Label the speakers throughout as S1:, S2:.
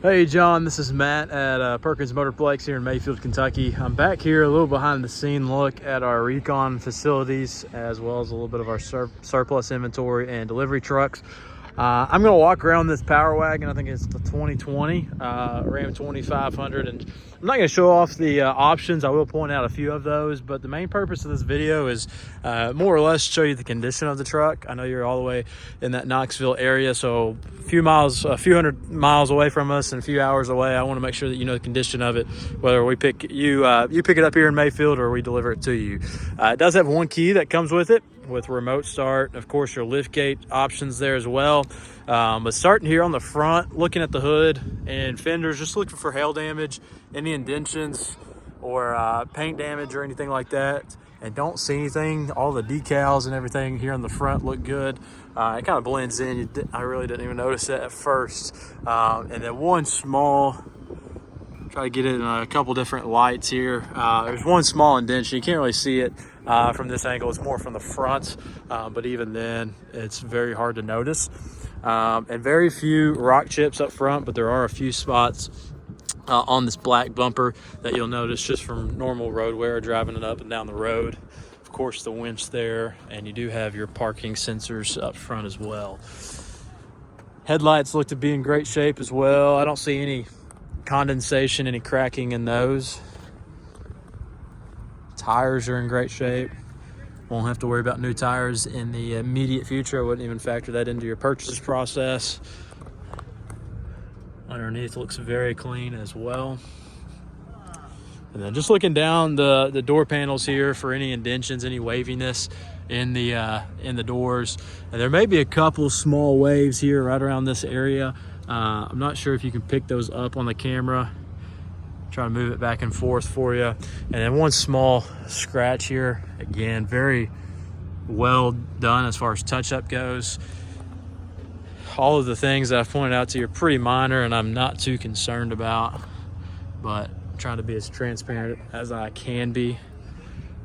S1: Hey John, this is Matt at Perkins Motorplex here in Mayfield, Kentucky. I'm back here a little behind the scene look at our recon facilities, as well as a little bit of our surplus inventory and delivery trucks. I'm going to walk around this Power Wagon. I think it's the 2020 Ram 2500, and I'm not going to show off the options. I will point out a few of those, but the main purpose of this video is more or less show you the condition of the truck. I know you're all the way in that Knoxville area, so a few hundred miles away from us and a few hours away. I want to make sure that you know the condition of it, whether we pick you pick it up here in Mayfield or we deliver it to you. It does have one key that comes with it, with remote start. Of course, your lift gate options there as well. But starting here on the front, looking at the hood and fenders, just looking for hail damage, any indentions or paint damage or anything like that, and don't see anything. All the decals and everything here on the front look good. It kind of blends in. I really didn't even notice that at first. And then one small, try to get it in a couple different lights here. There's one small indentation. You can't really see it from this angle. It's more from the front, but even then it's very hard to notice. And very few rock chips up front, but there are a few spots on this black bumper that you'll notice just from normal road wear driving it up and down the road. Of course, the winch there, and you do have your parking sensors up front as well. Headlights look to be in great shape as well. I don't see any condensation, any cracking in those. Tires are in great shape. Won't have to worry about new tires in the immediate future. I wouldn't even factor that into your purchase process. Underneath looks very clean as well. And then just looking down the door panels here for any indentions, any waviness in the doors. And there may be a couple small waves here right around this area. I'm not sure if you can pick those up on the camera. Try to move it back and forth for you. And then one small scratch here. Again, very well done as far as touch-up goes. All of the things that I've pointed out to you are pretty minor and I'm not too concerned about, but I'm trying to be as transparent as I can be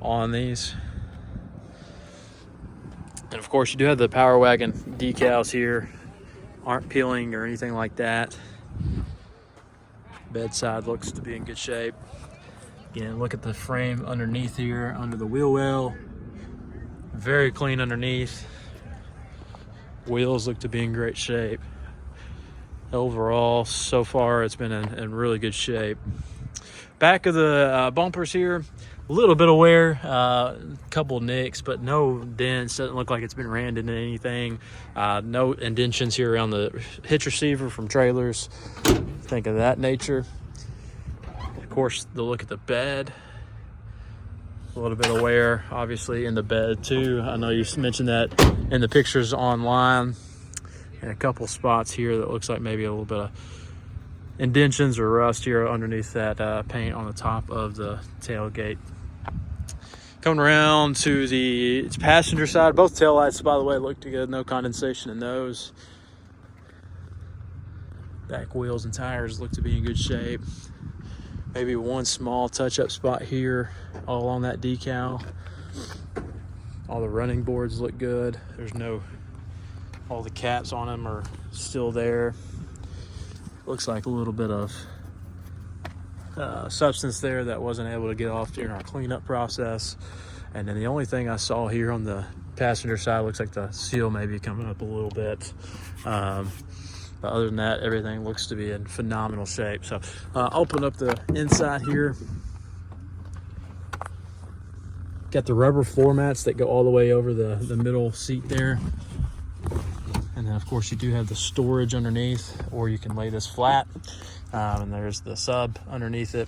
S1: on these. And of course, you do have the Power Wagon decals here. Aren't peeling or anything like that. Bedside looks to be in good shape. Again, look at the frame underneath here, under the wheel well. Very clean underneath. Wheels look to be in great shape. Overall, so far, it's been in really good shape. Back of the bumpers here, a little bit of wear, a couple nicks, but no dents. Doesn't look like it's been rammed into anything. No indentions here around the hitch receiver from trailers. Think of that nature. Of course, the look at the bed. A little bit of wear, obviously, in the bed too. I know you mentioned that in the pictures online. And a couple spots here that looks like maybe a little bit of indentions or rust here underneath that paint on the top of the tailgate. Coming around to the passenger side, both taillights, by the way, look good. No condensation in those. Back wheels and tires look to be in good shape. Maybe one small touch-up spot here all on that decal. All the running boards look good. All the caps on them are still there. Looks like a little bit of substance there that wasn't able to get off during our cleanup process. And then the only thing I saw here on the passenger side looks like the seal may be coming up a little bit. But other than that, everything looks to be in phenomenal shape. So open up the inside here. Got the rubber floor mats that go all the way over the middle seat there. And then of course you do have the storage underneath, or you can lay this flat. And there's the sub underneath it.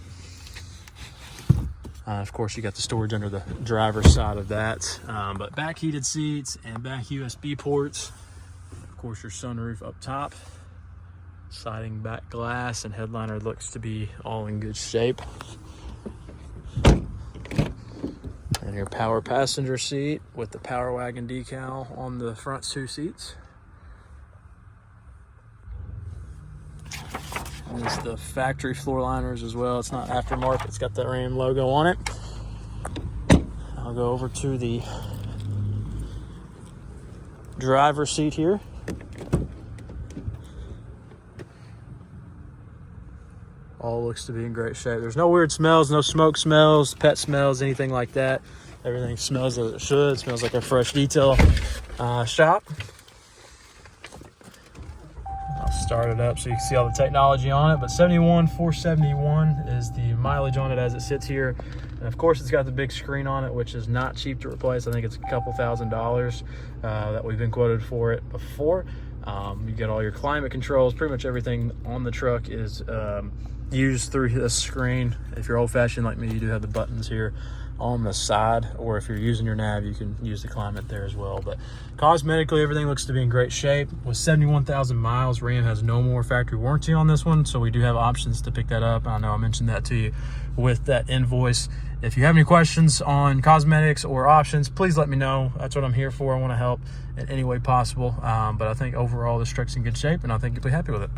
S1: Of course you got the storage under the driver's side of that. But back heated seats and back USB ports. Of course your sunroof up top. Sliding back glass and headliner looks to be all in good shape. And your power passenger seat with the Power Wagon decal on the front two seats. And it's the factory floor liners as well. It's not aftermarket. It's got that Ram logo on it. I'll go over to the driver's seat here. All looks to be in great shape. There's no weird smells, no smoke smells, pet smells, anything like that. Everything smells as it should. It smells like a fresh detail shop. I'll start it up so you can see all the technology on it. But 71,471 is the mileage on it as it sits here. And of course, it's got the big screen on it, which is not cheap to replace. I think it's a couple $1,000s that we've been quoted for it before. You get all your climate controls. Pretty much everything on the truck is used through this screen. If you're old-fashioned like me, you do have the buttons here on the side, or if you're using your nav, you can use the climate there as well. But cosmetically, everything looks to be in great shape. With 71,000 miles, Ram has no more factory warranty on this one, so we do have options to pick that up. I know I mentioned that to you with that invoice. If you have any questions on cosmetics or options, please let me know. That's what I'm here for. I want to help in any way possible. But I think overall this truck's in good shape, and I think you'll be happy with it.